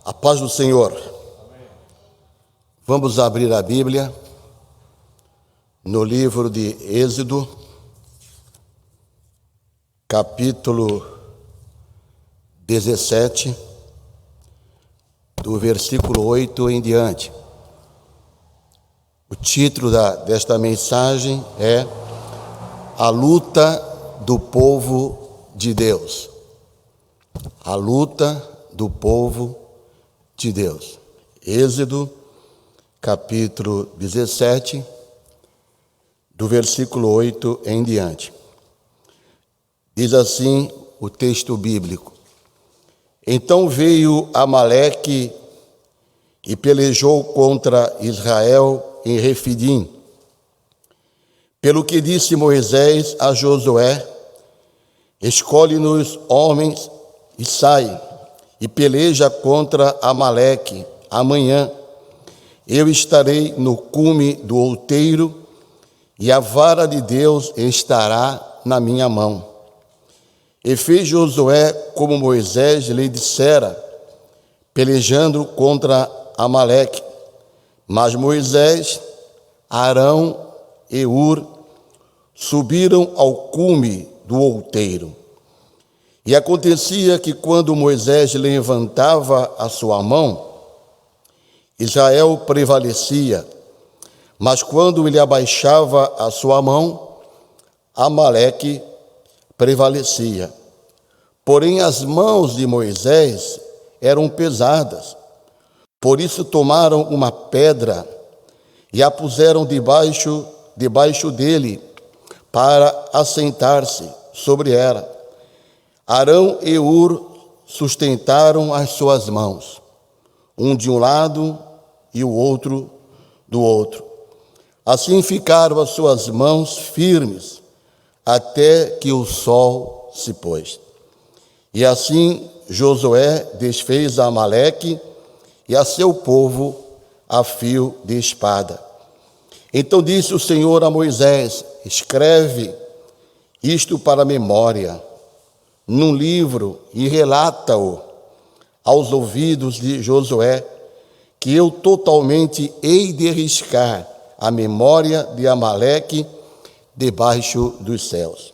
A paz do Senhor. Vamos abrir a Bíblia no livro de Êxodo, capítulo 17, do versículo 8 em diante. O título desta mensagem é A Luta do Povo de Deus. A luta do povo de Deus. Êxodo, capítulo 17, do versículo 8 em diante. Diz assim o texto bíblico: Então veio Amaleque e pelejou contra Israel em Refidim. Pelo que disse Moisés a Josué: Escolhe-nos homens e sai, e peleja contra Amaleque. Amanhã eu estarei no cume do outeiro, e a vara de Deus estará na minha mão. E fez Josué como Moisés lhe dissera, pelejando contra Amaleque. Mas Moisés, Arão e Hur subiram ao cume do outeiro. E acontecia que quando Moisés levantava a sua mão, Israel prevalecia, mas quando ele abaixava a sua mão, Amaleque prevalecia. Porém, as mãos de Moisés eram pesadas, por isso tomaram uma pedra e a puseram debaixo dele, para assentar-se sobre ela. Arão e Hur sustentaram as suas mãos, um de um lado e o outro do outro. Assim ficaram as suas mãos firmes, até que o sol se pôs. E assim Josué desfez a Amaleque e a seu povo a fio de espada. Então disse o Senhor a Moisés: Escreve isto para a memória, num livro, e relata-o aos ouvidos de Josué, que eu totalmente hei de riscar a memória de Amaleque debaixo dos céus.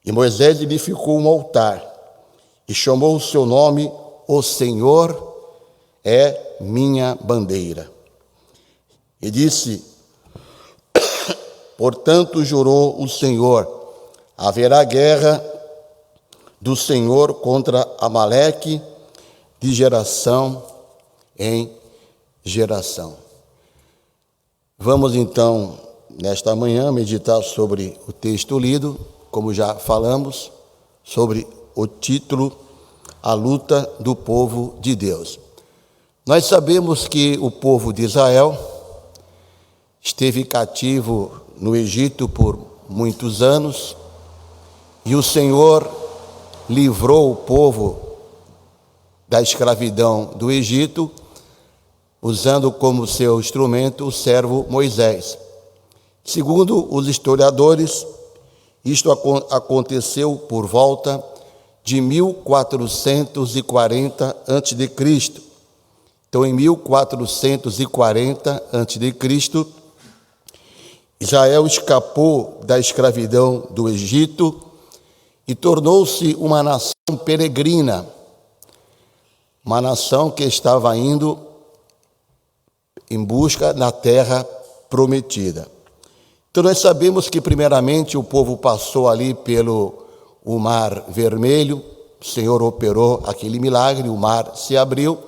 E Moisés edificou um altar e chamou o seu nome: O Senhor é minha bandeira. E disse: Portanto jurou o Senhor, haverá guerra do Senhor contra Amaleque de geração em geração. Vamos então, nesta manhã, meditar sobre o texto lido, como já falamos, sobre o título A Luta do Povo de Deus. Nós sabemos que o povo de Israel esteve cativo no Egito por muitos anos, e o Senhor livrou o povo da escravidão do Egito, usando como seu instrumento o servo Moisés. Segundo os historiadores, isto aconteceu por volta de 1440 a.C. Então, em 1440 a.C., Israel escapou da escravidão do Egito e tornou-se uma nação peregrina, uma nação que estava indo em busca da terra prometida. Então nós sabemos que primeiramente o povo passou ali pelo Mar Vermelho, o Senhor operou aquele milagre, o mar se abriu,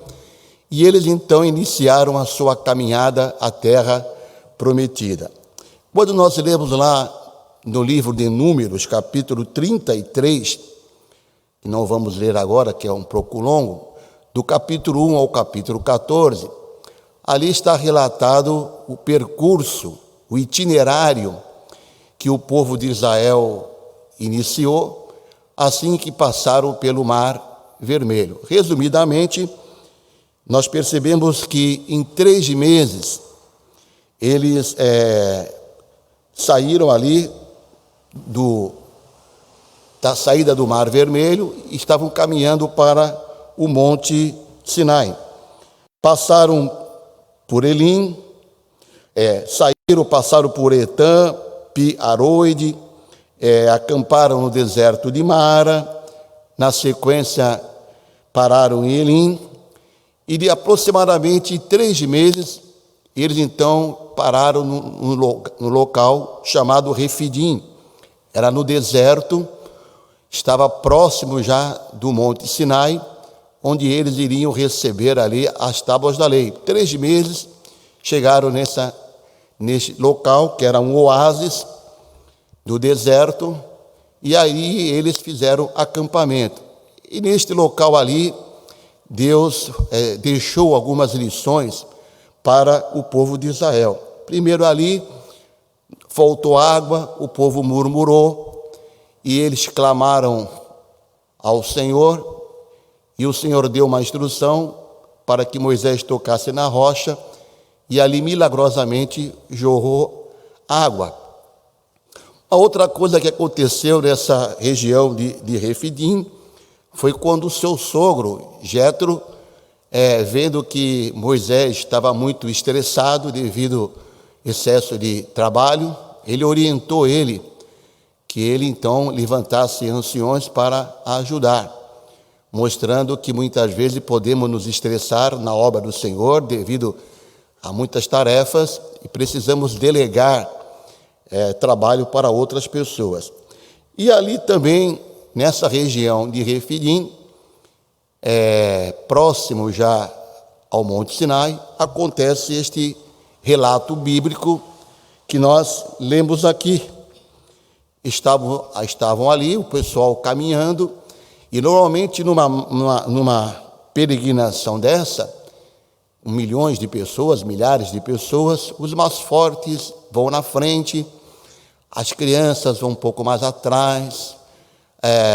e eles então iniciaram a sua caminhada à terra prometida. Quando nós lemos lá no livro de Números, capítulo 33, que não vamos ler agora, que é um pouco longo, do capítulo 1 ao capítulo 14, ali está relatado o percurso, o itinerário que o povo de Israel iniciou, assim que passaram pelo Mar Vermelho. Resumidamente, nós percebemos que em 3 meses eles saíram ali da saída do Mar Vermelho e estavam caminhando para o Monte Sinai. passaram por Elim, passaram por Etã, Pi-Aroide, acamparam no deserto de Mara, na sequência pararam em Elim, e de aproximadamente 3 meses, eles então pararam no local chamado Refidim. Era no deserto, estava próximo já do Monte Sinai, onde eles iriam receber ali as tábuas da lei. 3 meses chegaram neste local, que era um oásis do deserto, e aí eles fizeram acampamento. E neste local ali, Deus deixou algumas lições para o povo de Israel. Primeiro ali, faltou água, o povo murmurou, e eles clamaram ao Senhor, e o Senhor deu uma instrução para que Moisés tocasse na rocha, e ali milagrosamente jorrou água. A outra coisa que aconteceu nessa região de Refidim foi quando o seu sogro, Jetro, vendo que Moisés estava muito estressado devido ao excesso de trabalho, ele orientou ele que ele então levantasse anciões para ajudar, mostrando que muitas vezes podemos nos estressar na obra do Senhor devido a muitas tarefas e precisamos delegar trabalho para outras pessoas. E ali também, nessa região de Refidim, próximo já ao Monte Sinai, acontece este relato bíblico que nós lemos aqui. Estavam ali, o pessoal caminhando, e normalmente numa peregrinação dessa, milhões de pessoas, milhares de pessoas, os mais fortes vão na frente, as crianças vão um pouco mais atrás,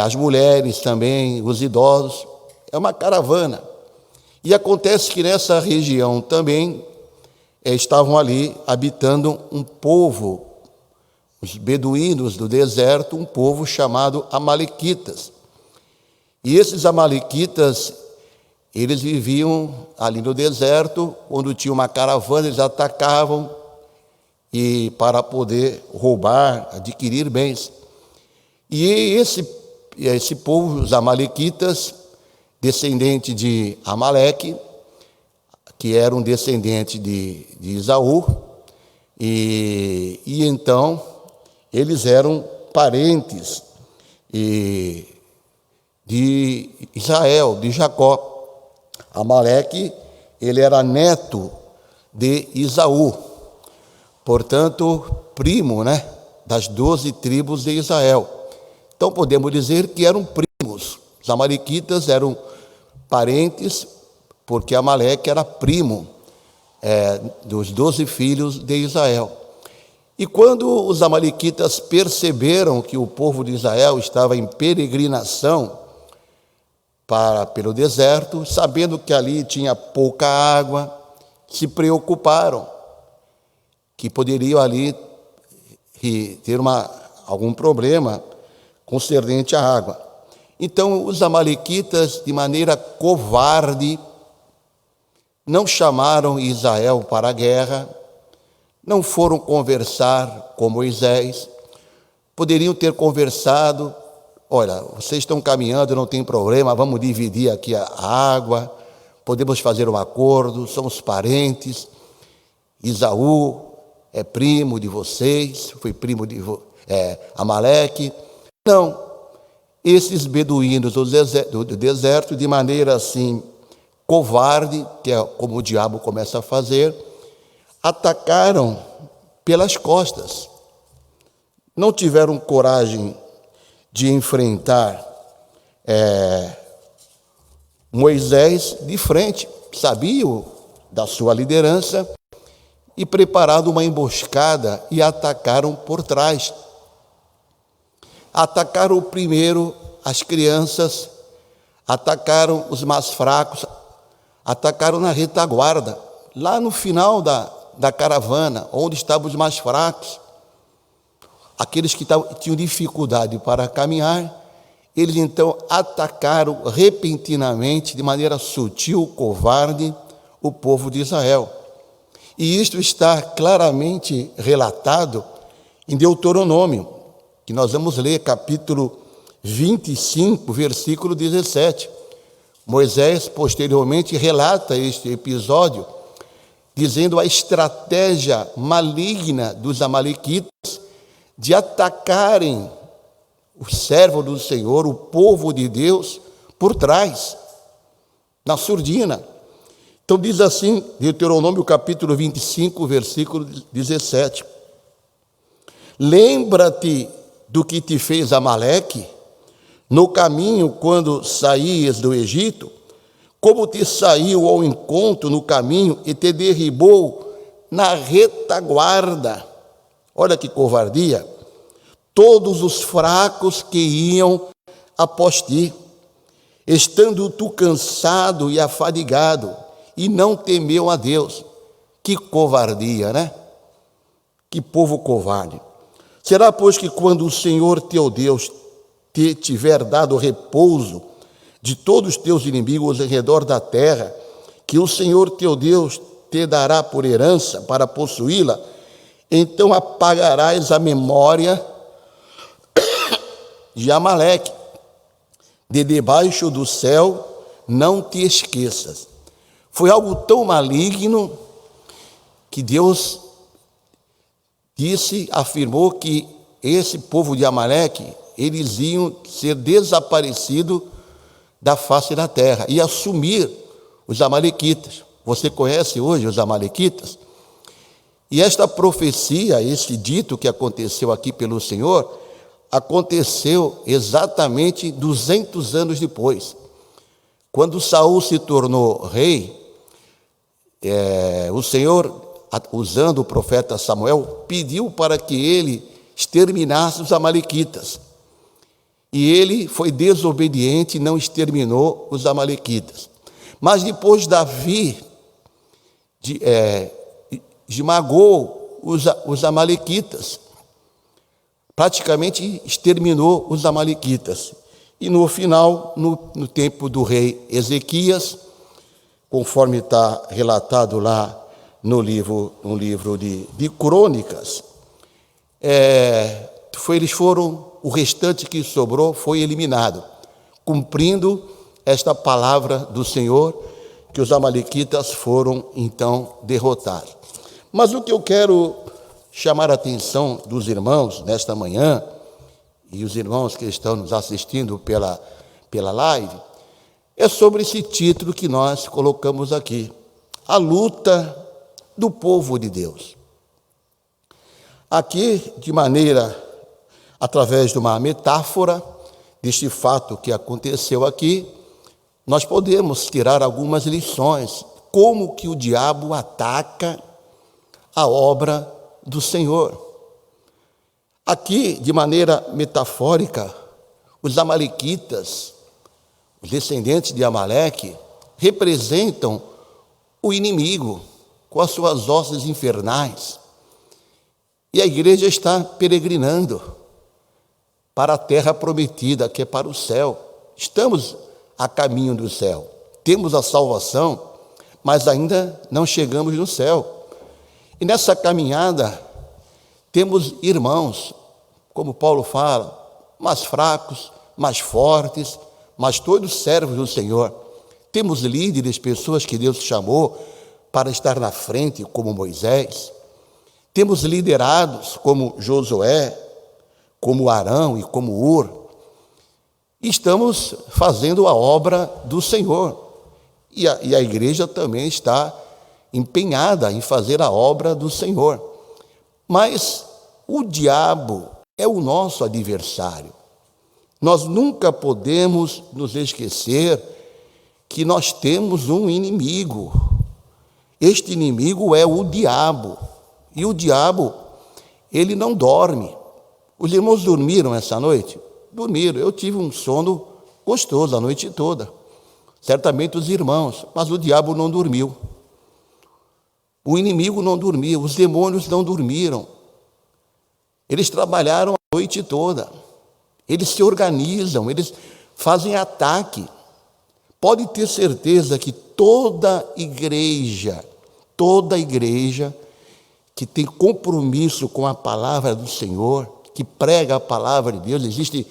as mulheres também, os idosos, é uma caravana. E acontece que nessa região também estavam ali habitando um povo, os beduínos do deserto, um povo chamado Amalequitas. E esses Amalequitas, eles viviam ali no deserto, quando tinha uma caravana, eles atacavam e para poder roubar, adquirir bens. E esse povo, os Amalequitas, descendente de Amaleque, que era um descendente de Esaú, e então eles eram parentes de Israel, de Jacó. Amaleque, ele era neto de Esaú, portanto, primo, das 12 tribos de Israel. Então, podemos dizer que eram primos. Os amalequitas eram parentes, porque Amaleque era primo dos 12 filhos de Israel. E quando os amalequitas perceberam que o povo de Israel estava em peregrinação pelo deserto, sabendo que ali tinha pouca água, se preocuparam que poderiam ali ter algum problema concernente à água. Então, os amalequitas, de maneira covarde, não chamaram Israel para a guerra, não foram conversar com Moisés, poderiam ter conversado: olha, vocês estão caminhando, não tem problema, vamos dividir aqui a água, podemos fazer um acordo, somos parentes, Esaú é primo de vocês, foi primo de Amaleque. Não, esses beduínos do deserto, de maneira assim covarde, que é como o diabo começa a fazer, atacaram pelas costas. Não tiveram coragem de enfrentar Moisés de frente, sabiam da sua liderança e preparado uma emboscada e atacaram por trás. Atacaram primeiro as crianças, atacaram os mais fracos, atacaram na retaguarda, lá no final da caravana, onde estavam os mais fracos. Aqueles que tinham dificuldade para caminhar, eles então atacaram repentinamente, de maneira sutil, covarde, o povo de Israel. E isto está claramente relatado em Deuteronômio, que nós vamos ler, capítulo 25, versículo 17. Moisés, posteriormente, relata este episódio, dizendo a estratégia maligna dos amalequitas de atacarem o servo do Senhor, o povo de Deus, por trás, na surdina. Então diz assim, Deuteronômio capítulo 25, versículo 17. Lembra-te do que te fez Amaleque no caminho quando saías do Egito, como te saiu ao encontro no caminho e te derribou na retaguarda. Olha que covardia. Todos os fracos que iam após ti, estando tu cansado e afadigado, e não temeu a Deus. Que covardia, né? Que povo covarde. Será, pois, que quando o Senhor teu Deus te tiver dado repouso de todos os teus inimigos ao redor da terra, que o Senhor teu Deus te dará por herança para possuí-la, então apagarás a memória de Amaleque, de debaixo do céu, não te esqueças. Foi algo tão maligno que Deus afirmou que esse povo de Amaleque, eles iam ser desaparecidos da face da terra e assumir os amalequitas. Você conhece hoje os amalequitas? E esta profecia, esse dito que aconteceu aqui pelo Senhor, aconteceu exatamente 200 anos depois. Quando Saul se tornou rei, o Senhor, usando o profeta Samuel, pediu para que ele exterminasse os amalequitas. E ele foi desobediente e não exterminou os amalequitas. Mas depois Davi esmagou os amalequitas, praticamente exterminou os amalequitas. E no final, no tempo do rei Ezequias, conforme está relatado lá no livro de Crônicas, o restante que sobrou foi eliminado, cumprindo esta palavra do Senhor, que os amalequitas foram então derrotados. Mas o que eu quero chamar a atenção dos irmãos nesta manhã, e os irmãos que estão nos assistindo pela live, é sobre esse título que nós colocamos aqui: a luta do povo de Deus. Aqui, através de uma metáfora deste fato que aconteceu aqui, nós podemos tirar algumas lições, como que o diabo ataca a obra do Senhor. Aqui, de maneira metafórica, os amalequitas, os descendentes de Amaleque, representam o inimigo com as suas hostes infernais. E a igreja está peregrinando para a terra prometida, que é para o céu. Estamos a caminho do céu. Temos a salvação, mas ainda não chegamos no céu. E nessa caminhada, temos irmãos, como Paulo fala, mais fracos, mais fortes, mas todos servos do Senhor. Temos líderes, pessoas que Deus chamou para estar na frente, como Moisés. Temos liderados, como Josué, como Arão e como Ur. Estamos fazendo a obra do Senhor. E a igreja também está empenhada em fazer a obra do Senhor. Mas o diabo é o nosso adversário. Nós nunca podemos nos esquecer que nós temos um inimigo. Este inimigo é o diabo. E o diabo, ele não dorme. Os irmãos dormiram essa noite? Dormiram. Eu tive um sono gostoso a noite toda. Certamente os irmãos, mas o diabo não dormiu. O inimigo não dormiu, os demônios não dormiram. Eles trabalharam a noite toda. Eles se organizam, eles fazem ataque Pode ter certeza que toda igreja que tem compromisso com a palavra do Senhor, que prega a palavra de Deus, existem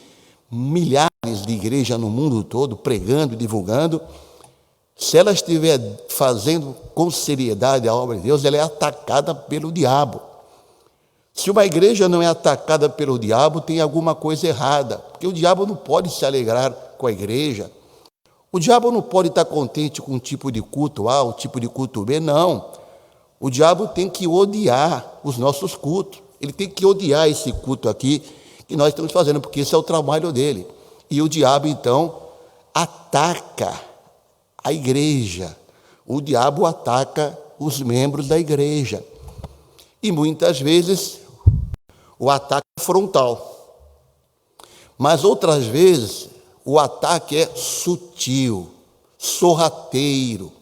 milhares de igrejas no mundo todo pregando, divulgando. Se ela estiver fazendo com seriedade a obra de Deus, ela é atacada pelo diabo. Se uma igreja não é atacada pelo diabo, tem alguma coisa errada, porque o diabo não pode se alegrar com a igreja. O diabo não pode estar contente com um tipo de culto A, um tipo de culto B, não. O diabo tem que odiar os nossos cultos. Ele tem que odiar esse culto aqui que nós estamos fazendo, porque esse é o trabalho dele. E o diabo, então, ataca a igreja. O diabo ataca os membros da igreja. E muitas vezes o ataque é frontal. Mas outras vezes o ataque é sutil, sorrateiro,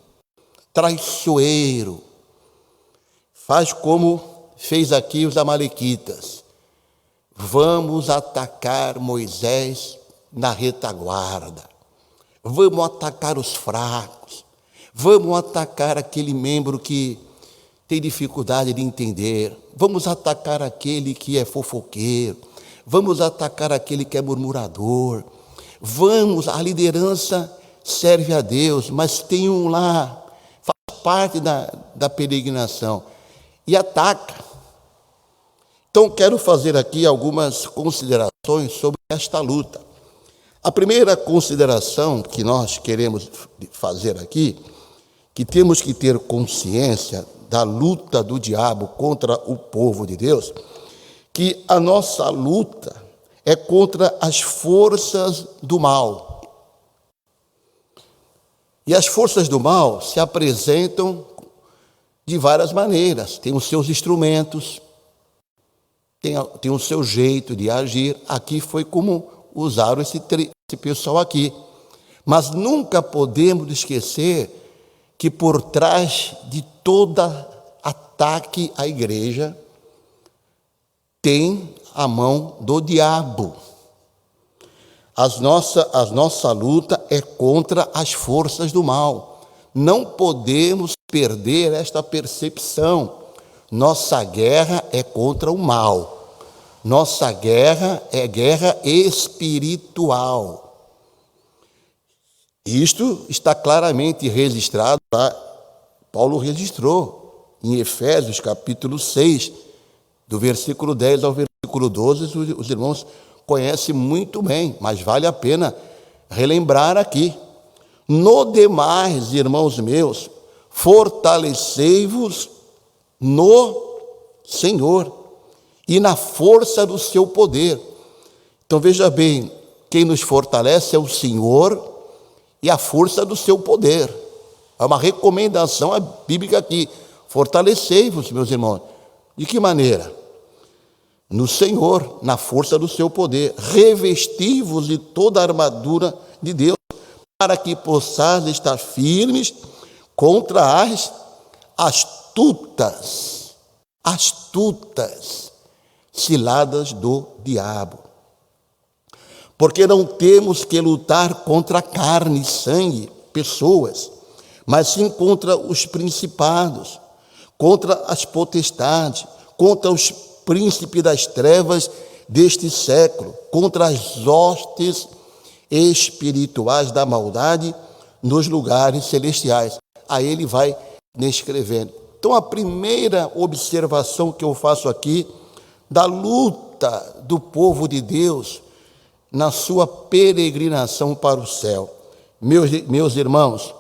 traiçoeiro. Faz como fez aqui os amalequitas. Vamos atacar Moisés na retaguarda. Vamos atacar os fracos. Vamos atacar aquele membro que tem dificuldade de entender. Vamos atacar aquele que é fofoqueiro. Vamos atacar aquele que é murmurador. A liderança serve a Deus, mas tem um lá, faz parte da peregrinação, e ataca. Então, quero fazer aqui algumas considerações sobre esta luta. A primeira consideração que nós queremos fazer aqui, que temos que ter consciência da luta do diabo contra o povo de Deus, que a nossa luta é contra as forças do mal. E as forças do mal se apresentam de várias maneiras. Tem os seus instrumentos, tem o seu jeito de agir. Aqui foi como usaram esse pessoal aqui. Mas nunca podemos esquecer que por trás de todo ataque à igreja tem a mão do diabo. A nossa luta é contra as forças do mal. Não podemos perder esta percepção. Nossa guerra é contra o mal. Nossa guerra é guerra espiritual. Isto está claramente registrado lá. Paulo registrou em Efésios capítulo 6, do versículo 10 ao versículo 12, os irmãos conhecem muito bem, mas vale a pena relembrar aqui. No demais, irmãos meus, fortalecei-vos no Senhor e na força do seu poder. Então veja bem, quem nos fortalece é o Senhor e a força do seu poder. É uma recomendação bíblica aqui. Fortalecei-vos, meus irmãos. De que maneira? No Senhor, na força do seu poder. Revesti-vos de toda a armadura de Deus, para que possais estar firmes contra as astutas ciladas do diabo. Porque não temos que lutar contra carne e sangue, pessoas, mas sim contra os principados, contra as potestades, contra os príncipes das trevas deste século, contra as hostes espirituais da maldade nos lugares celestiais. Aí ele vai descrevendo. Então, a primeira observação que eu faço aqui da luta do povo de Deus na sua peregrinação para o céu. Meus irmãos,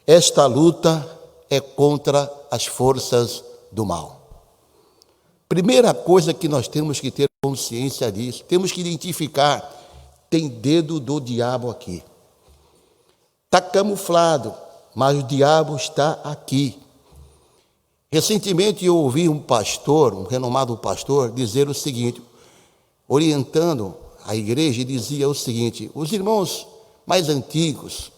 esta luta é contra as forças do mal. Primeira coisa que nós temos que ter consciência disso, temos que identificar, tem dedo do diabo aqui. Está camuflado, mas o diabo está aqui. Recentemente eu ouvi um pastor, um renomado pastor, dizer o seguinte, orientando a igreja, e dizia o seguinte: os irmãos mais antigos,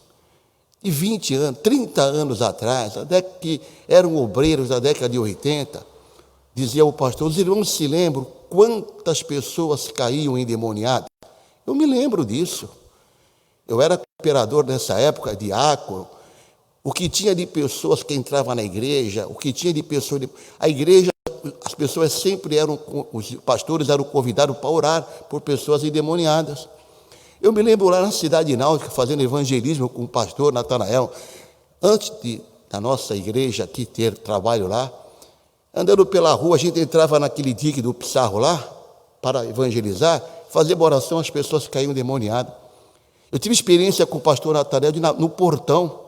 de 20 anos, 30 anos atrás, que eram obreiros da década de 80, dizia o pastor, os irmãos se lembram quantas pessoas caíam endemoniadas? Eu me lembro disso. Eu era cooperador nessa época, diácono. O que tinha de pessoas que entravam na igreja, o que tinha de pessoas... A igreja, as pessoas sempre eram... Os pastores eram convidados para orar por pessoas endemoniadas. Eu me lembro lá na cidade náutica, fazendo evangelismo com o pastor Natanael, antes da nossa igreja aqui ter trabalho lá, andando pela rua, a gente entrava naquele dique do Pissarro lá, para evangelizar, fazer uma oração, as pessoas caíam endemoniadas. Eu tive experiência com o pastor Natanael no portão,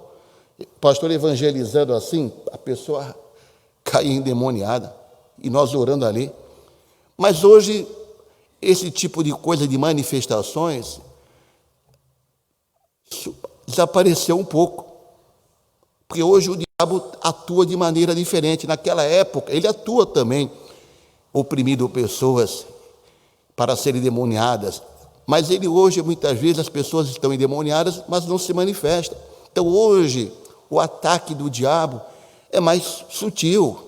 o pastor evangelizando assim, a pessoa caía endemoniada, e nós orando ali. Mas hoje, esse tipo de coisa, de manifestações, desapareceu um pouco. Porque hoje o diabo atua de maneira diferente. Naquela época, ele atua também, oprimindo pessoas para serem endemoniadas. Mas ele hoje, muitas vezes, as pessoas estão endemoniadas, mas não se manifestam. Então, hoje, o ataque do diabo é mais sutil.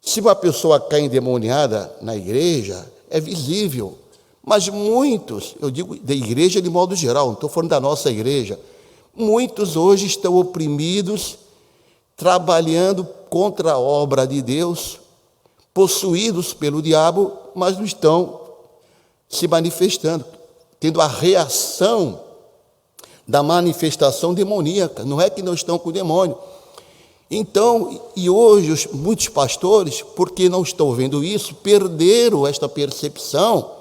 Se uma pessoa cai endemoniada na igreja, é visível. Mas muitos, eu digo da igreja de modo geral, não estou falando da nossa igreja, muitos hoje estão oprimidos, trabalhando contra a obra de Deus, possuídos pelo diabo, mas não estão se manifestando, tendo a reação da manifestação demoníaca. Não é que não estão com o demônio. Então, e hoje muitos pastores, porque não estão vendo isso, perderam esta percepção,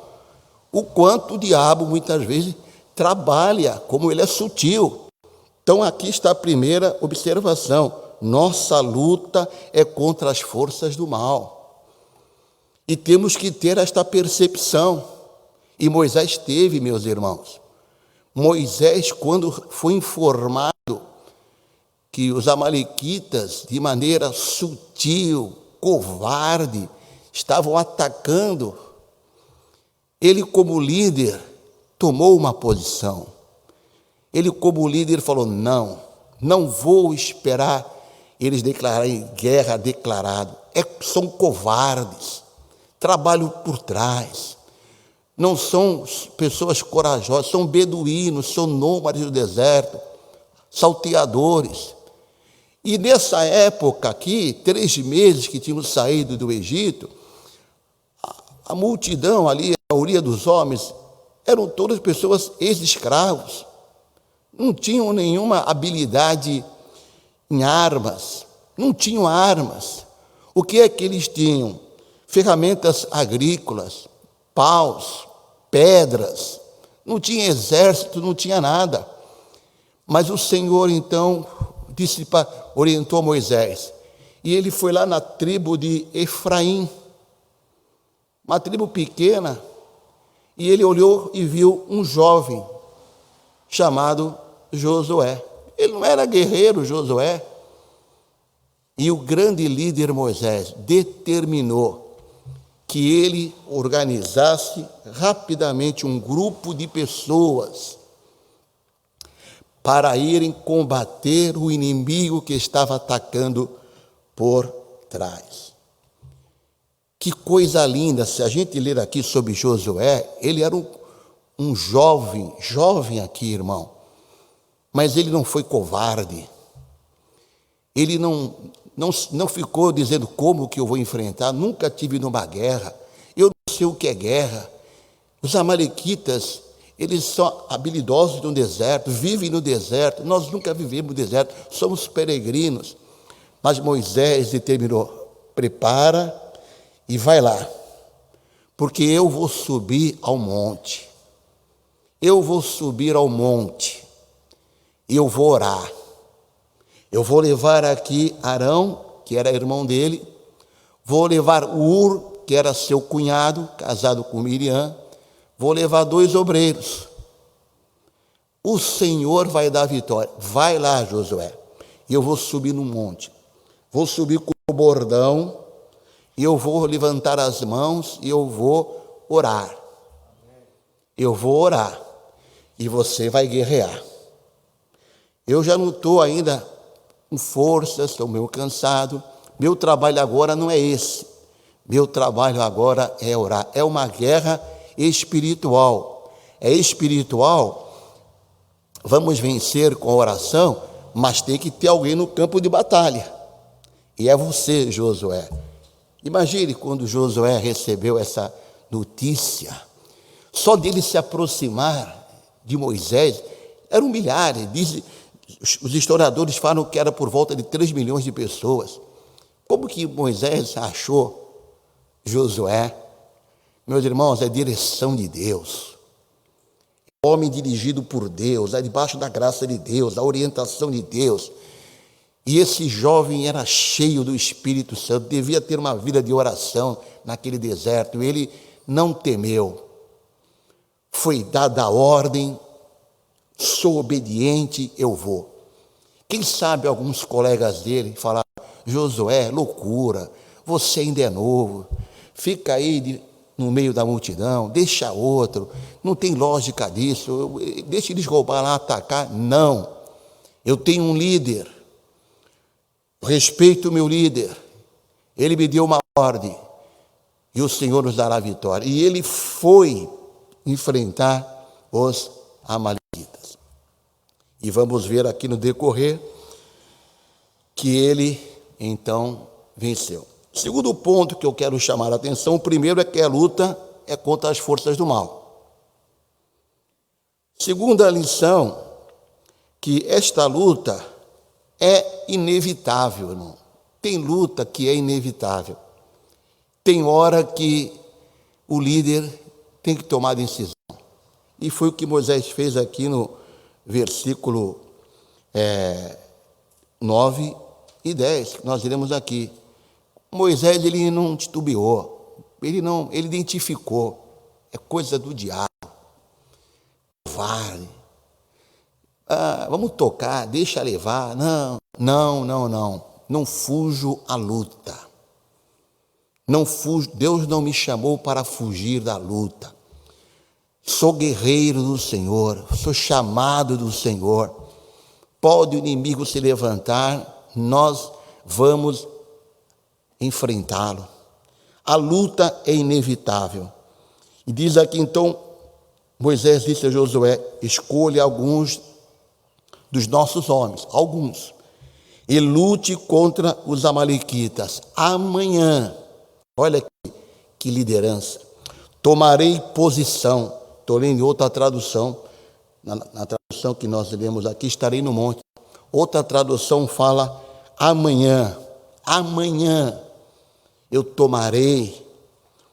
o quanto o diabo muitas vezes trabalha, como ele é sutil. Então, aqui está a primeira observação. Nossa luta é contra as forças do mal. E temos que ter esta percepção. E Moisés teve, meus irmãos. Moisés, quando foi informado que os amalequitas, de maneira sutil, covarde, estavam atacando, ele, como líder, tomou uma posição. Ele, como líder, falou: não vou esperar eles declararem guerra declarado. São covardes, trabalham por trás, não são pessoas corajosas, são beduínos, são nômades do deserto, salteadores. E nessa época aqui, 3 meses que tínhamos saído do Egito, a multidão ali, a maioria dos homens, eram todas pessoas ex-escravos, não tinham nenhuma habilidade em armas, não tinham armas. O que é que eles tinham? Ferramentas agrícolas, paus, pedras, não tinha exército, não tinha nada. Mas o Senhor, então, orientou Moisés, e ele foi lá na tribo de Efraim, uma tribo pequena, e ele olhou e viu um jovem chamado Josué. Ele não era guerreiro, Josué. E o grande líder Moisés determinou que ele organizasse rapidamente um grupo de pessoas para irem combater o inimigo que estava atacando por trás. Que coisa linda! Se a gente ler aqui sobre Josué, ele era um jovem aqui, irmão, mas ele não foi covarde. Ele não ficou dizendo como que eu vou enfrentar, nunca tive numa guerra, eu não sei o que é guerra. Os amalequitas, eles são habilidosos no deserto, vivem no deserto, nós nunca vivemos no deserto, somos peregrinos. Mas Moisés determinou: prepara e vai lá, porque eu vou subir ao monte. Eu vou subir ao monte e eu vou orar. Eu vou levar aqui Arão, que era irmão dele, vou levar Ur, que era seu cunhado, casado com Miriam, vou levar 2 obreiros. O Senhor vai dar vitória. Vai lá, Josué, e eu vou subir no monte. Vou subir com o bordão, e eu vou levantar as mãos, e eu vou orar. Eu vou orar, e você vai guerrear. Eu já não estou ainda com forças, estou meio cansado. Meu trabalho agora não é esse. Meu trabalho agora é orar. É uma guerra espiritual. É espiritual vamos vencer com a oração, mas tem que ter alguém no campo de batalha. E é você, Josué. Imagine quando Josué recebeu essa notícia. Só dele se aproximar de Moisés, eram milhares. Os historiadores falam que era por volta de 3 milhões de pessoas. Como que Moisés achou Josué? Meus irmãos, é direção de Deus. Homem dirigido por Deus, é debaixo da graça de Deus, da orientação de Deus. E esse jovem era cheio do Espírito Santo, devia ter uma vida de oração naquele deserto. Ele não temeu. Foi dada a ordem, sou obediente, eu vou. Quem sabe alguns colegas dele falaram: Josué, loucura, você ainda é novo, fica aí no meio da multidão, deixa outro, não tem lógica disso, deixa eles roubar lá, atacar. Não, eu tenho um líder, respeito o meu líder, ele me deu uma ordem, e o Senhor nos dará a vitória. E ele foi enfrentar os amalequitas. E vamos ver aqui no decorrer que ele, então, venceu. Segundo ponto que eu quero chamar a atenção, o primeiro é que a luta é contra as forças do mal. Segunda lição, que esta luta é inevitável, irmão. Tem luta que é inevitável. Tem hora que o líder tem que tomar decisão. E foi o que Moisés fez aqui no versículo 9 e 10, que nós iremos aqui. Moisés, ele não titubeou, ele identificou, é coisa do diabo. Vale. Vamos tocar, deixa levar. Não fujo à luta. Não fujo, Deus não me chamou para fugir da luta. Sou guerreiro do Senhor, sou chamado do Senhor. Pode o inimigo se levantar, nós vamos enfrentá-lo. A luta é inevitável. E diz aqui então, Moisés disse a Josué: escolha alguns dos nossos homens, alguns, e lute contra os amalequitas. Amanhã, olha que liderança, tomarei posição. Estou lendo em outra tradução, na tradução que nós lemos aqui, estarei no monte. Outra tradução fala: amanhã eu tomarei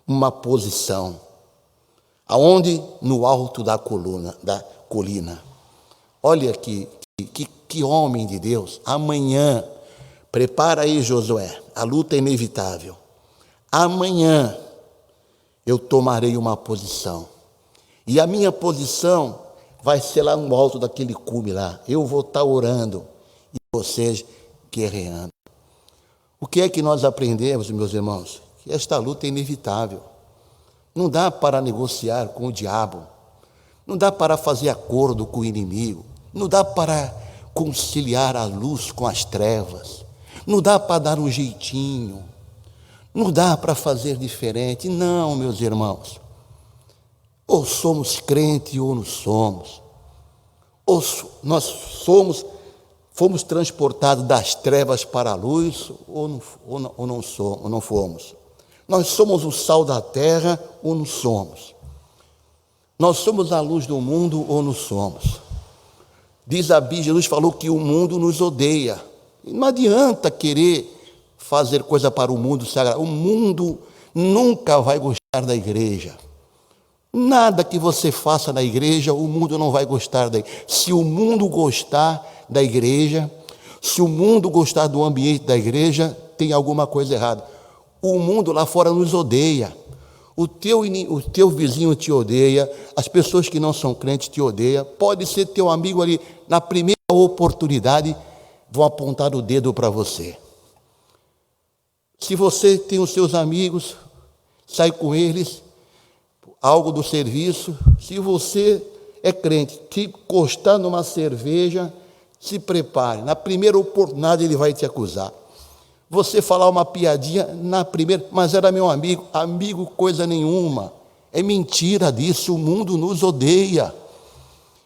uma posição. Aonde? No alto da colina. Olha que homem de Deus. Amanhã, prepara aí, Josué, a luta é inevitável. Amanhã eu tomarei uma posição. E a minha posição vai ser lá no alto daquele cume lá. Eu vou estar orando e vocês guerreando. O que é que nós aprendemos, meus irmãos? Que esta luta é inevitável. Não dá para negociar com o diabo. Não dá para fazer acordo com o inimigo. Não dá para conciliar a luz com as trevas. Não dá para dar um jeitinho. Não dá para fazer diferente. Não, meus irmãos. Ou somos crentes ou não somos. Ou nós fomos transportados das trevas para a luz ou não fomos. Nós somos o sal da terra ou não somos. Nós somos a luz do mundo ou não somos. Diz a Bíblia, Jesus falou que o mundo nos odeia. Não adianta querer fazer coisa para o mundo sagrado. O mundo nunca vai gostar da igreja. Nada que você faça na igreja, o mundo não vai gostar da igreja. Se o mundo gostar da igreja, se o mundo gostar do ambiente da igreja, tem alguma coisa errada. O mundo lá fora nos odeia. O teu vizinho te odeia, as pessoas que não são crentes te odeiam. Pode ser teu amigo ali, na primeira oportunidade, vão apontar o dedo para você. Se você tem os seus amigos, sai com eles, algo do serviço. Se você é crente, te encostar numa cerveja, se prepare. Na primeira oportunidade ele vai te acusar. Você falar uma piadinha na primeira, mas era meu amigo coisa nenhuma. É mentira disso, o mundo nos odeia.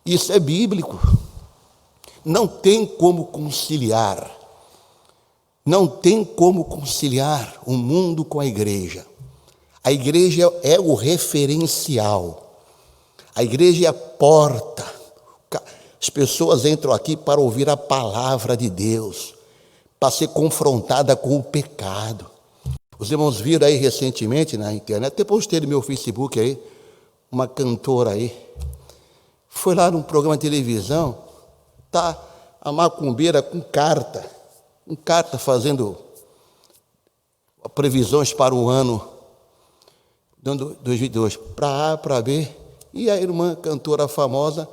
Isso é bíblico. Não tem como conciliar. Não tem como conciliar o mundo com a igreja. A igreja é o referencial. A igreja é a porta. As pessoas entram aqui para ouvir a palavra de Deus, para ser confrontada com o pecado. Os irmãos viram aí recentemente na internet, até postei no meu Facebook aí, uma cantora aí, foi lá num programa de televisão, tá a macumbeira com carta fazendo previsões para o ano, dando 2022, para A, para B, e a irmã cantora famosa,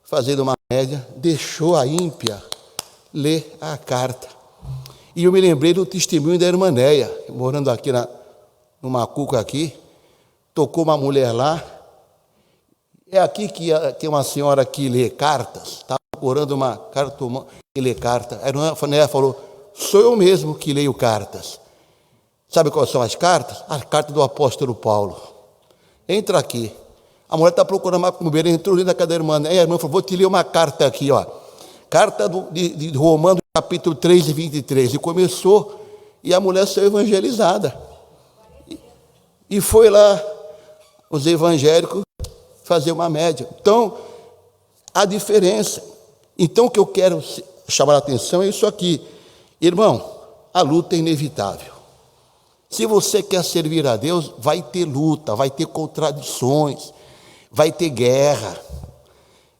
fazendo uma média, deixou a ímpia ler a carta. E eu me lembrei do testemunho da irmã Néia, morando aqui no Macuca aqui, tocou uma mulher lá, é aqui que tem uma senhora que lê cartas, estava procurando uma carta que lê carta. A irmã Néia falou, sou eu mesmo que leio cartas. Sabe quais são as cartas? A carta do apóstolo Paulo. Entra aqui. A mulher está procurando uma macumbeira, entrou dentro da casa da irmã. Aí a irmã falou, vou te ler uma carta aqui, ó. Carta de Romanos, capítulo 3 e 23. E começou, e a mulher saiu evangelizada. E foi lá, os evangélicos, fazer uma média. Então, a diferença. Então, o que eu quero chamar a atenção é isso aqui. Irmão, a luta é inevitável. Se você quer servir a Deus, vai ter luta, vai ter contradições, vai ter guerra,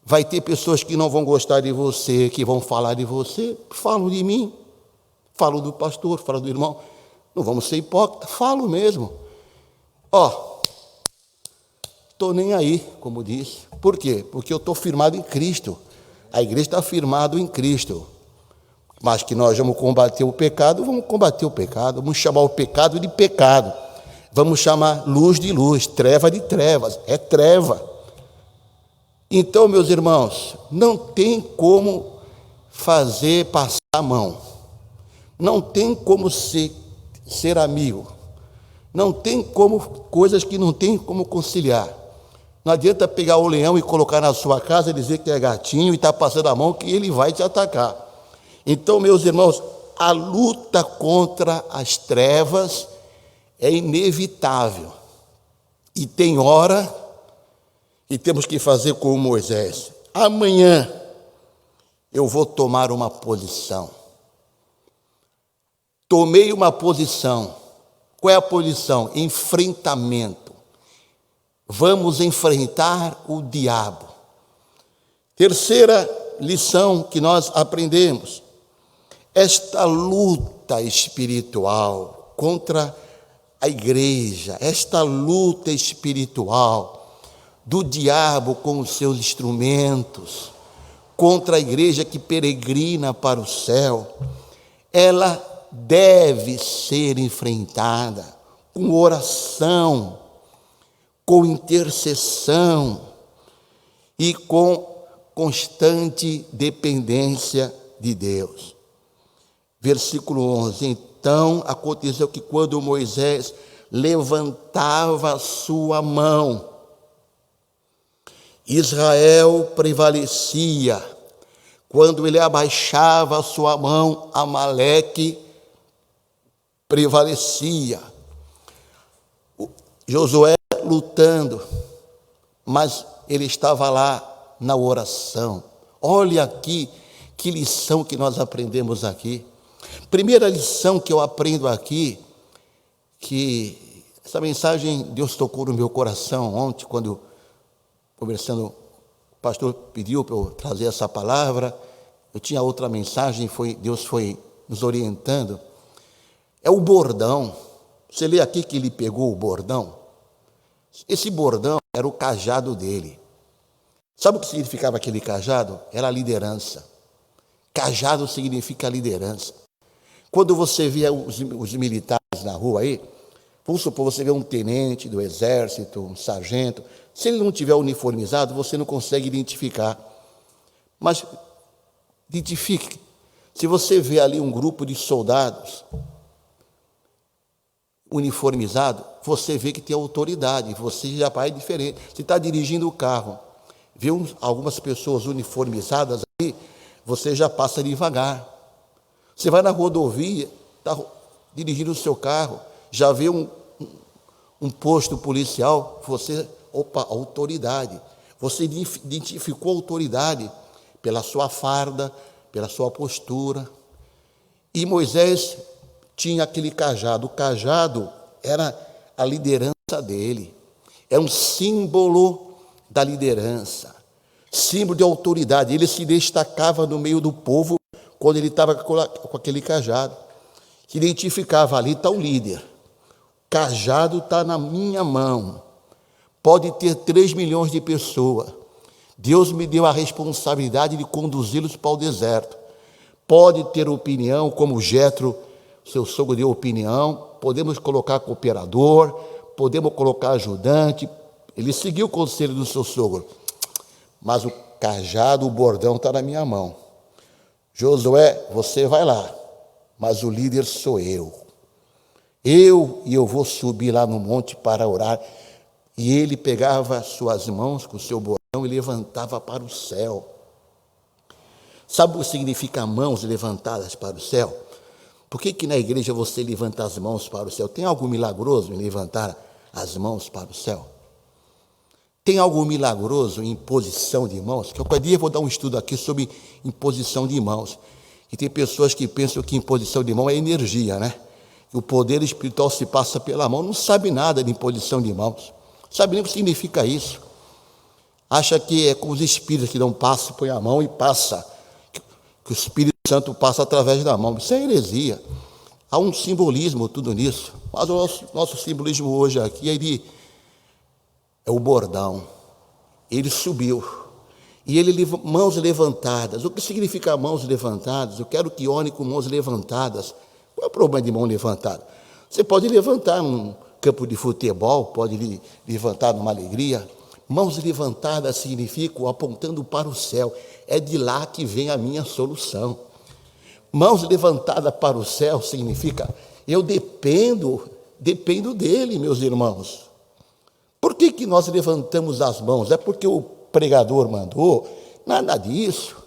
vai ter pessoas que não vão gostar de você, que vão falar de você, falam de mim, falam do pastor, falam do irmão, não vamos ser hipócritas, falo mesmo. Estou nem aí, como disse. Por quê? Porque eu estou firmado em Cristo, a igreja está firmada em Cristo. Mas que nós vamos combater o pecado, vamos chamar o pecado de pecado, vamos chamar luz de luz, treva de trevas, é treva. Então, meus irmãos, não tem como fazer passar a mão, não tem como ser amigo, não tem como, coisas que não tem como conciliar. Não adianta pegar o leão e colocar na sua casa e dizer que é gatinho e está passando a mão que ele vai te atacar. Então, meus irmãos, a luta contra as trevas é inevitável. E tem hora que temos que fazer como Moisés. Amanhã eu vou tomar uma posição. Tomei uma posição. Qual é a posição? Enfrentamento. Vamos enfrentar o diabo. Terceira lição que nós aprendemos. Esta luta espiritual contra a igreja, esta luta espiritual do diabo com os seus instrumentos, contra a igreja que peregrina para o céu, ela deve ser enfrentada com oração, com intercessão e com constante dependência de Deus. Versículo 11, então aconteceu que quando Moisés levantava a sua mão, Israel prevalecia. Quando ele abaixava a sua mão, Amaleque prevalecia. Josué lutando, mas ele estava lá na oração. Olha aqui, que lição que nós aprendemos aqui. Primeira lição que eu aprendo aqui, que essa mensagem Deus tocou no meu coração ontem, quando conversando, o pastor pediu para eu trazer essa palavra, eu tinha outra mensagem, Deus foi nos orientando, é o bordão. Você lê aqui que ele pegou o bordão? Esse bordão era o cajado dele. Sabe o que significava aquele cajado? Era a liderança. Cajado significa liderança. Quando você vê os militares na rua aí, vamos supor, você vê um tenente do exército, um sargento, se ele não tiver uniformizado, você não consegue identificar. Mas identifique. Se você vê ali um grupo de soldados uniformizado, você vê que tem autoridade, você já vai diferente. Você está dirigindo o carro, vê algumas pessoas uniformizadas aí, você já passa devagar. Você vai na rodovia, está dirigindo o seu carro, já vê um posto policial, você, opa, autoridade. Você identificou a autoridade pela sua farda, pela sua postura. E Moisés tinha aquele cajado. O cajado era a liderança dele. É um símbolo da liderança, símbolo de autoridade. Ele se destacava no meio do povo quando ele estava com aquele cajado. Se identificava, ali está o líder. O cajado está na minha mão. Pode ter 3 milhões de pessoas. Deus me deu a responsabilidade de conduzi-los para o deserto. Pode ter opinião, como Jetro, seu sogro deu opinião. Podemos colocar cooperador, podemos colocar ajudante. Ele seguiu o conselho do seu sogro. Mas o cajado, o bordão está na minha mão. Josué, você vai lá, mas o líder sou eu. Eu vou subir lá no monte para orar. E ele pegava suas mãos com o seu bordão e levantava para o céu. Sabe o que significa mãos levantadas para o céu? Por que na igreja você levanta as mãos para o céu? Tem algo milagroso em levantar as mãos para o céu? Tem algo milagroso em imposição de mãos? Que qualquer dia eu vou dar um estudo aqui sobre imposição de mãos. E tem pessoas que pensam que imposição de mão é energia, né? Que o poder espiritual se passa pela mão. Não sabe nada de imposição de mãos. Sabe nem o que significa isso. Acha que é com os espíritos que dão passo, põe a mão e passa. Que o Espírito Santo passa através da mão. Isso é heresia. Há um simbolismo tudo nisso. Mas o nosso simbolismo hoje aqui é o bordão. Ele subiu. E ele, mãos levantadas. O que significa mãos levantadas? Eu quero que ore com mãos levantadas. Qual é o problema de mão levantada? Você pode levantar num campo de futebol, pode levantar numa alegria. Mãos levantadas significam apontando para o céu. É de lá que vem a minha solução. Mãos levantadas para o céu significa eu dependo dele, meus irmãos. Por que nós levantamos as mãos? É porque o pregador mandou? Nada disso.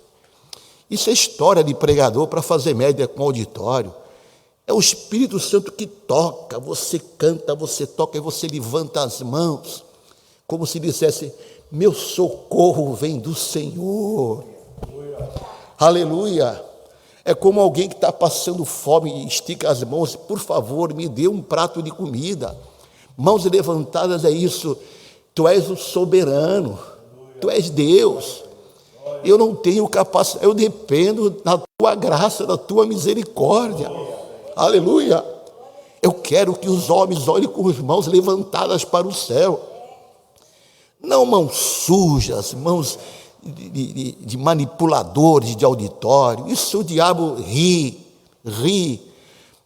Isso é história de pregador para fazer média com auditório. É o Espírito Santo que toca, você canta, você toca e você levanta as mãos, como se dissesse, meu socorro vem do Senhor. Aleluia. É como alguém que está passando fome e estica as mãos, por favor, me dê um prato de comida. Mãos levantadas é isso, tu és o soberano, tu és Deus. Eu não tenho capacidade, eu dependo da tua graça, da tua misericórdia. Aleluia. Eu quero que os homens olhem com as mãos levantadas para o céu. Não mãos sujas, mãos de manipuladores de auditório. Isso o diabo ri.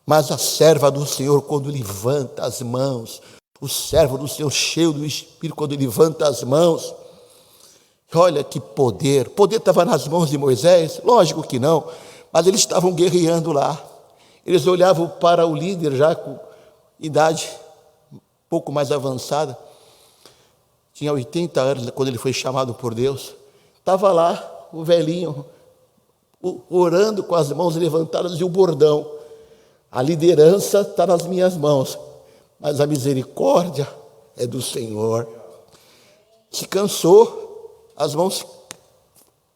Mas a serva do Senhor, quando levanta as mãos, o servo do Senhor cheio do Espírito, quando levanta as mãos, olha que poder. O poder estava nas mãos de Moisés? Lógico que não, mas eles estavam guerreando lá. Eles olhavam para o líder já com idade um pouco mais avançada. Tinha 80 anos quando ele foi chamado por Deus. Estava lá o velhinho, orando com as mãos levantadas e o bordão. A liderança está nas minhas mãos, mas a misericórdia é do Senhor. Se cansou, as mãos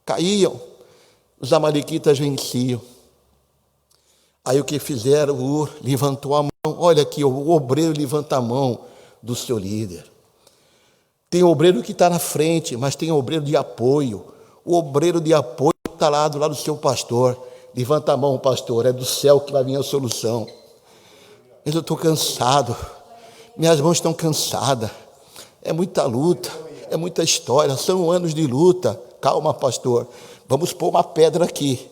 caíam, os amalequitas venciam. Aí o que fizeram? Ur levantou a mão. Olha aqui, o obreiro levanta a mão do seu líder. Tem obreiro que está na frente, mas tem obreiro de apoio. O obreiro de apoio está lá do lado do seu pastor. Levanta a mão, pastor, é do céu que vai vir a solução. Mas eu estou cansado, minhas mãos estão cansadas. É muita luta, é muita história, são anos de luta. Calma, pastor, vamos pôr uma pedra aqui.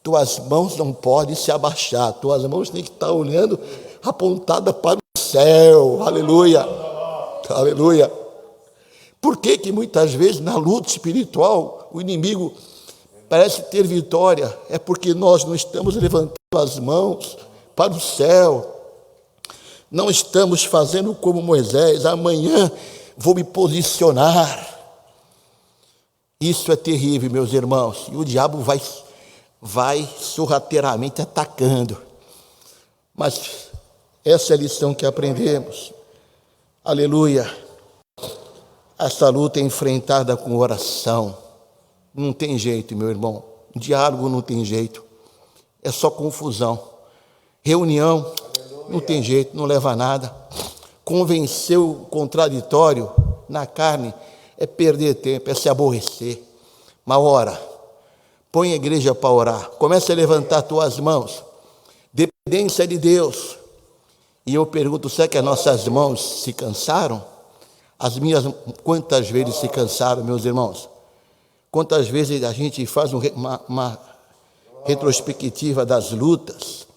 Tuas mãos não podem se abaixar, tuas mãos têm que estar olhando apontada para o céu. Aleluia, aleluia. Por que muitas vezes na luta espiritual o inimigo parece ter vitória? É porque nós não estamos levantando as mãos para o céu. Não estamos fazendo como Moisés, amanhã vou me posicionar. Isso é terrível, meus irmãos. E o diabo vai vai sorrateiramente atacando. Mas essa é a lição que aprendemos. Aleluia. Essa luta é enfrentada com oração. Não tem jeito, meu irmão. Diálogo não tem jeito. É só confusão. Reunião não tem jeito, não leva a nada. Convencer o contraditório na carne é perder tempo, é se aborrecer. Mas ora, põe a igreja para orar. Começa a levantar tuas mãos. Dependência de Deus. E eu pergunto, será que as nossas mãos se cansaram? As minhas, quantas vezes se cansaram, meus irmãos? Quantas vezes a gente faz uma retrospectiva das lutas,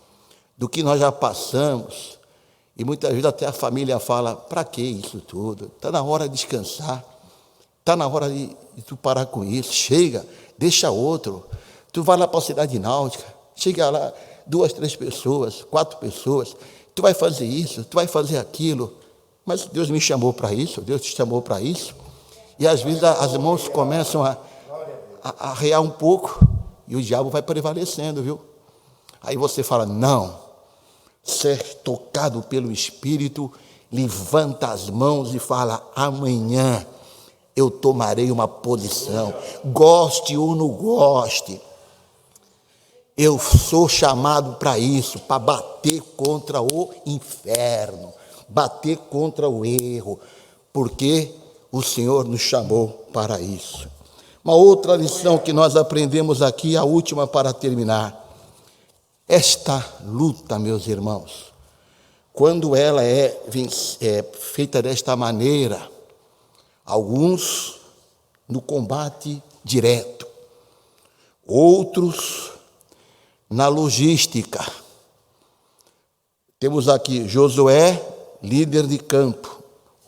do que nós já passamos, e muitas vezes até a família fala, para que isso tudo? Está na hora de descansar, está na hora de tu parar com isso, chega, deixa outro, tu vai lá para a cidade náutica, chega lá, 2, 3 pessoas, 4 pessoas, tu vai fazer isso, tu vai fazer aquilo, mas Deus me chamou para isso, Deus te chamou para isso, e às vezes as mãos começam a arrear um pouco, e o diabo vai prevalecendo, viu? Aí você fala, não, ser tocado pelo Espírito, levanta as mãos e fala, amanhã eu tomarei uma posição, goste ou não goste, eu sou chamado para isso, para bater contra o inferno, bater contra o erro, porque o Senhor nos chamou para isso. Uma outra lição que nós aprendemos aqui, a última para terminar. Esta luta, meus irmãos, quando ela é feita desta maneira, alguns no combate direto, outros na logística. Temos aqui Josué, líder de campo,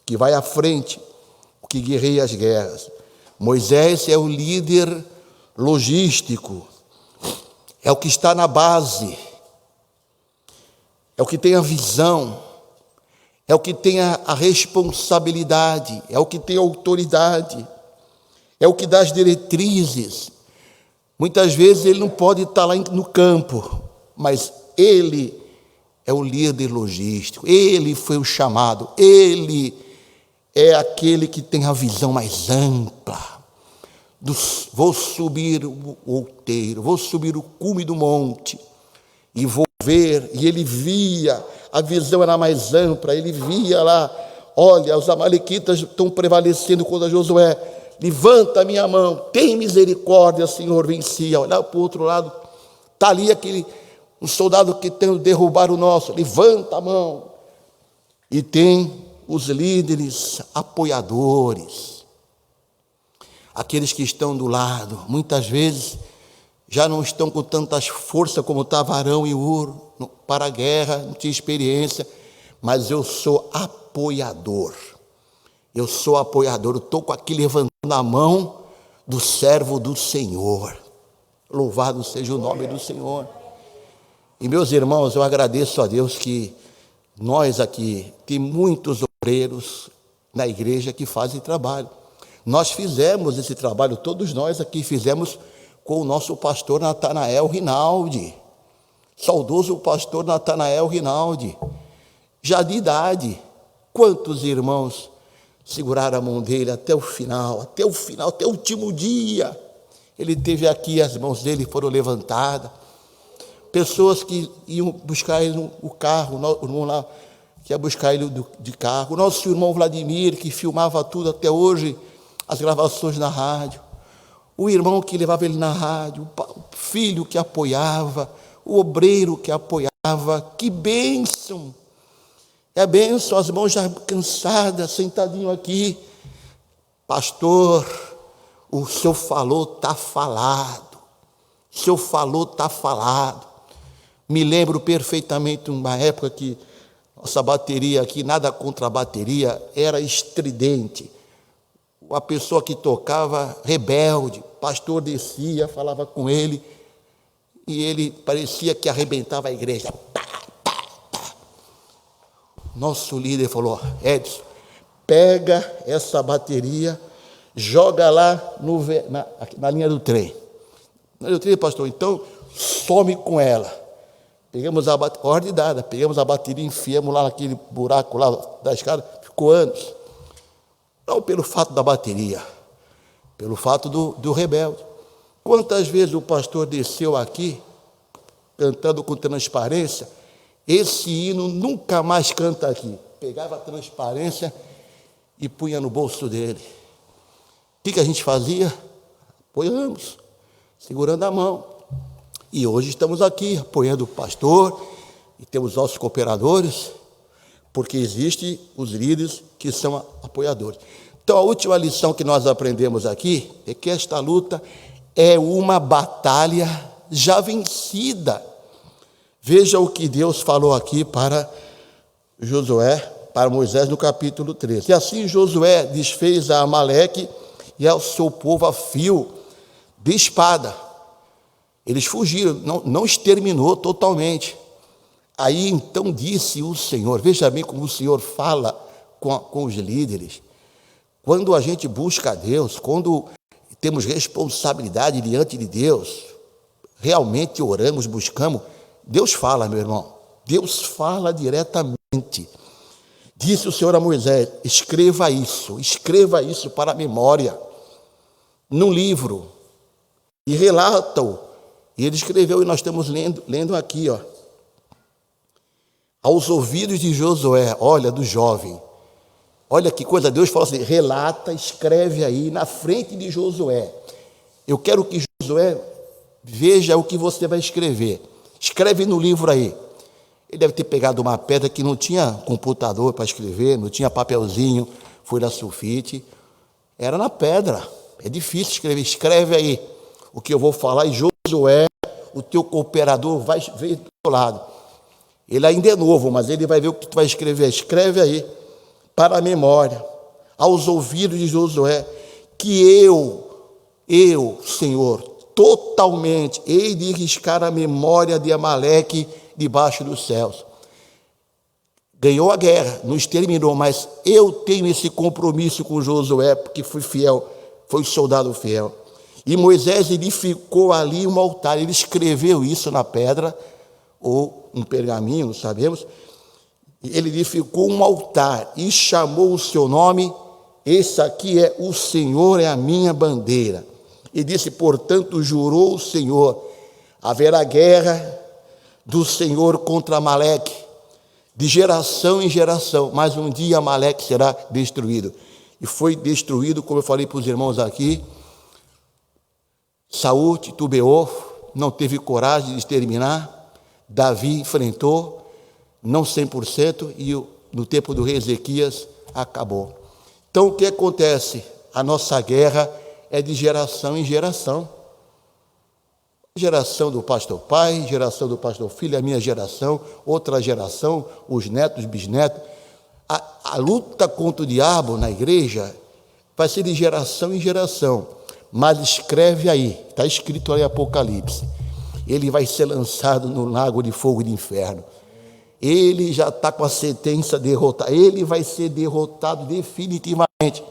que vai à frente, que guerreia as guerras. Moisés é o líder logístico, é o que está na base, é o que tem a visão, é o que tem a responsabilidade, é o que tem a autoridade, é o que dá as diretrizes. Muitas vezes ele não pode estar lá no campo, mas ele é o líder logístico, ele foi o chamado, ele é aquele que tem a visão mais ampla. Vou subir o outeiro, vou subir o cume do monte e vou ver. E ele via, a visão era mais ampla, ele via lá, olha, os amalequitas estão prevalecendo contra Josué. Levanta a minha mão, tem misericórdia, Senhor, vencia. Olha para o outro lado, está ali um soldado que tem derrubar o nosso, levanta a mão. E tem os líderes apoiadores, aqueles que estão do lado, muitas vezes já não estão com tantas forças como estava Arão e Hur para a guerra, não tinha experiência, mas eu sou apoiador, eu estou aqui levantando a mão do servo do Senhor, louvado seja o nome do Senhor. E meus irmãos, eu agradeço a Deus que nós aqui, tem muitos obreiros na igreja que fazem trabalho. Nós fizemos esse trabalho, todos nós aqui fizemos com o nosso pastor Natanael Rinaldi, saudoso pastor Natanael Rinaldi, já de idade. Quantos irmãos seguraram a mão dele até o final, até o último dia. Ele teve aqui, as mãos dele foram levantadas. Pessoas que iam buscar ele no carro, o irmão lá que ia buscar ele de carro. O nosso irmão Vladimir, que filmava tudo até hoje, as gravações na rádio. O irmão que levava ele na rádio, o filho que apoiava, o obreiro que apoiava. Que bênção! É bênção, as mãos já cansadas, sentadinho aqui. Pastor, o senhor falou, está falado. O senhor falou, está falado. Me lembro perfeitamente uma época que nossa bateria aqui, nada contra a bateria, era estridente. A pessoa que tocava, rebelde, o pastor descia, falava com ele, e ele parecia que arrebentava a igreja. Nosso líder falou, Edson, pega essa bateria, joga lá na linha do trem. Na linha do trem, pastor, então some com ela. Pegamos a bateria, ordem dada, pegamos a bateria, enfiamos lá naquele buraco lá da escada, ficou anos. Não pelo fato da bateria, pelo fato do rebelde. Quantas vezes o pastor desceu aqui, cantando com transparência, esse hino nunca mais canta aqui. Pegava a transparência e punha no bolso dele. O que a gente fazia? Apoiamos, segurando a mão. E hoje estamos aqui, apoiando o pastor, e temos nossos cooperadores, porque existem os líderes que são apoiadores. Então, a última lição que nós aprendemos aqui é que esta luta é uma batalha já vencida. Veja o que Deus falou aqui para Josué, para Moisés, no capítulo 13. E assim Josué desfez a Amaleque e ao seu povo a fio de espada. Eles fugiram, não exterminou totalmente. Aí então disse o Senhor, veja bem como o Senhor fala com os líderes. Quando a gente busca a Deus, quando temos responsabilidade diante de Deus, realmente oramos, buscamos, Deus fala, meu irmão, Deus fala diretamente. Disse o Senhor a Moisés, escreva isso para a memória, num livro, e relata-o. E ele escreveu, e nós estamos lendo aqui, ó. Aos ouvidos de Josué, olha, do jovem, olha que coisa, Deus fala assim, relata, escreve aí, na frente de Josué. Eu quero que Josué veja o que você vai escrever. Escreve no livro aí. Ele deve ter pegado uma pedra que não tinha computador para escrever, não tinha papelzinho, folha sulfite. Era na pedra. É difícil escrever. Escreve aí o que eu vou falar. E Josué, o teu cooperador, vai ver do teu lado. Ele ainda é novo, mas ele vai ver o que tu vai escrever. Escreve aí, para a memória, aos ouvidos de Josué, que eu, Senhor, totalmente hei de riscar a memória de Amaleque debaixo dos céus. Ganhou a guerra, não exterminou, mas eu tenho esse compromisso com Josué, porque fui fiel, foi soldado fiel. E Moisés edificou ali um altar, ele escreveu isso na pedra, ou um pergaminho, não sabemos. Ele edificou um altar e chamou o seu nome, esse aqui é o Senhor, é a minha bandeira. E disse, portanto, jurou o Senhor, haverá guerra do Senhor contra Amaleque, de geração em geração, mas um dia Amaleque será destruído. E foi destruído, como eu falei para os irmãos aqui, Saul titubeou, não teve coragem de exterminar, Davi enfrentou, não 100%, e no tempo do rei Ezequias acabou. Então, o que acontece? A nossa guerra é de geração em geração. Geração do pastor pai, geração do pastor filho, a minha geração, outra geração, os netos, bisnetos. A luta contra o diabo na igreja vai ser de geração em geração. Mas escreve aí, está escrito aí em Apocalipse. Ele vai ser lançado no lago de fogo e de inferno. Ele já está com a sentença derrotada. Ele vai ser derrotado definitivamente.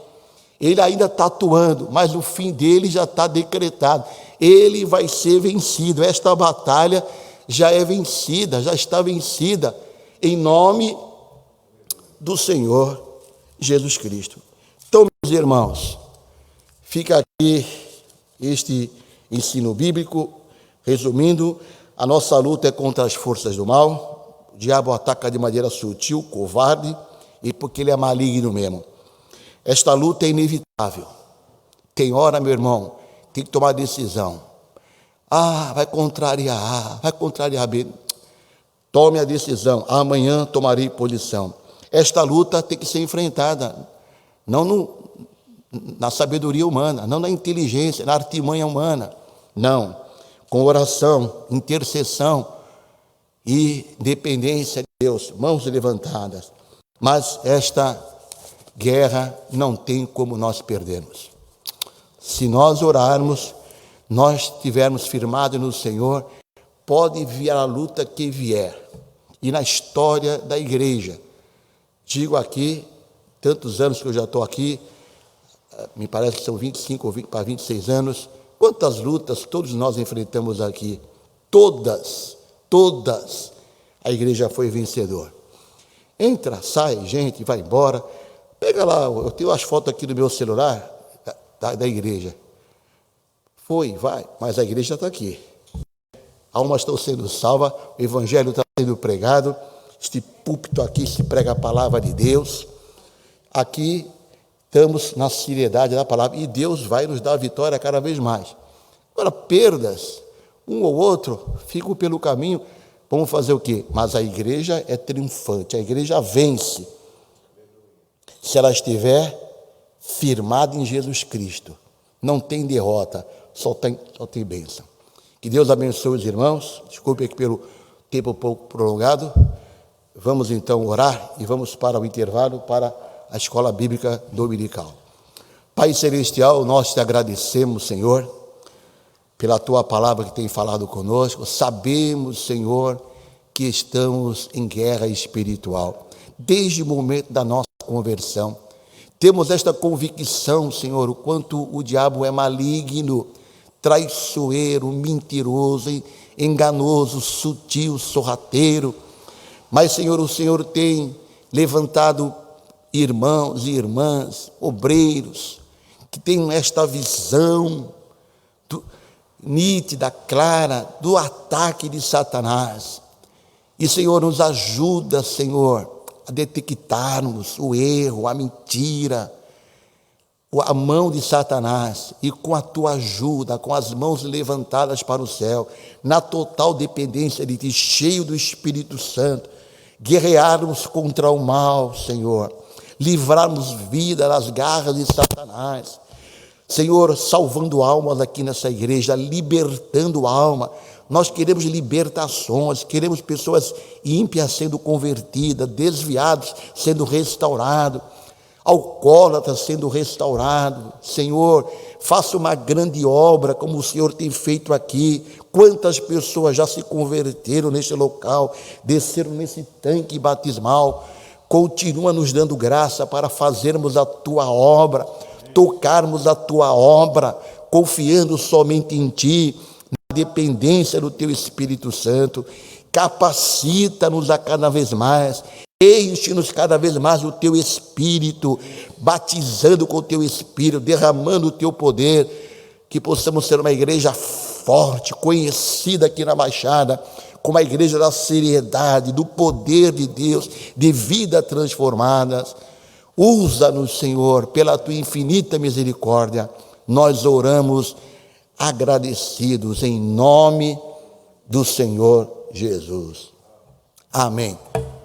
Ele ainda está atuando, mas o fim dele já está decretado. Ele vai ser vencido. Esta batalha já é vencida, já está vencida, em nome do Senhor Jesus Cristo. Então, meus irmãos, fica aqui este ensino bíblico. Resumindo, a nossa luta é contra as forças do mal. O diabo ataca de maneira sutil, covarde, e porque ele é maligno mesmo. Esta luta é inevitável. Tem hora, meu irmão, tem que tomar decisão. Vai contrariar A, vai contrariar B. Tome a decisão. Amanhã tomarei posição. Esta luta tem que ser enfrentada, não na sabedoria humana, não na inteligência, na artimanha humana. Não. Com oração, intercessão e dependência de Deus, mãos levantadas. Mas esta guerra não tem como nós perdermos. Se nós orarmos, nós estivermos firmados no Senhor, pode vir a luta que vier. E na história da igreja, digo aqui, tantos anos que eu já estou aqui, me parece que são 25 para 26 anos, quantas lutas todos nós enfrentamos aqui. todas, a igreja foi vencedor. Entra, sai, gente, vai embora. Pega lá, eu tenho as fotos aqui no meu celular da igreja. Vai, mas a igreja está aqui. Almas estão sendo salvas, o evangelho está sendo pregado, este púlpito aqui se prega a palavra de Deus. Aqui estamos na seriedade da palavra e Deus vai nos dar a vitória cada vez mais. Agora, perdas, um ou outro, ficam pelo caminho, vamos fazer o quê? Mas a igreja é triunfante, a igreja vence, se ela estiver firmada em Jesus Cristo. Não tem derrota, só tem bênção. Que Deus abençoe os irmãos, desculpe aqui pelo tempo um pouco prolongado. Vamos então orar e vamos para o intervalo para a escola bíblica dominical. Pai Celestial, nós te agradecemos, Senhor, pela tua palavra que tem falado conosco. Sabemos, Senhor, que estamos em guerra espiritual, desde o momento da nossa conversão. Temos esta convicção, Senhor, o quanto o diabo é maligno, traiçoeiro, mentiroso, enganoso, sutil, sorrateiro. Mas, Senhor, o Senhor tem levantado irmãos e irmãs, obreiros, que têm esta visão nítida, clara, do ataque de Satanás. E, Senhor, nos ajuda, Senhor, a detectarmos o erro, a mentira, a mão de Satanás, e com a tua ajuda, com as mãos levantadas para o céu, na total dependência de ti, cheio do Espírito Santo, guerrearmos contra o mal, Senhor, livrarmos vida das garras de Satanás, Senhor, salvando almas aqui nessa igreja, libertando alma. Nós queremos libertações, queremos pessoas ímpias sendo convertidas, desviados sendo restaurados, alcoólatras sendo restaurados. Senhor, faça uma grande obra como o Senhor tem feito aqui. Quantas pessoas já se converteram neste local, desceram nesse tanque batismal. Continua nos dando graça para fazermos a tua obra, tocarmos a tua obra, confiando somente em ti, na dependência do teu Espírito Santo. Capacita-nos a cada vez mais, enche-nos cada vez mais o teu Espírito, batizando com o teu Espírito, derramando o teu poder, que possamos ser uma igreja forte, conhecida aqui na Baixada, como a igreja da seriedade, do poder de Deus, de vida transformadas. Usa-nos, Senhor, pela tua infinita misericórdia. Nós oramos agradecidos em nome do Senhor Jesus. Amém.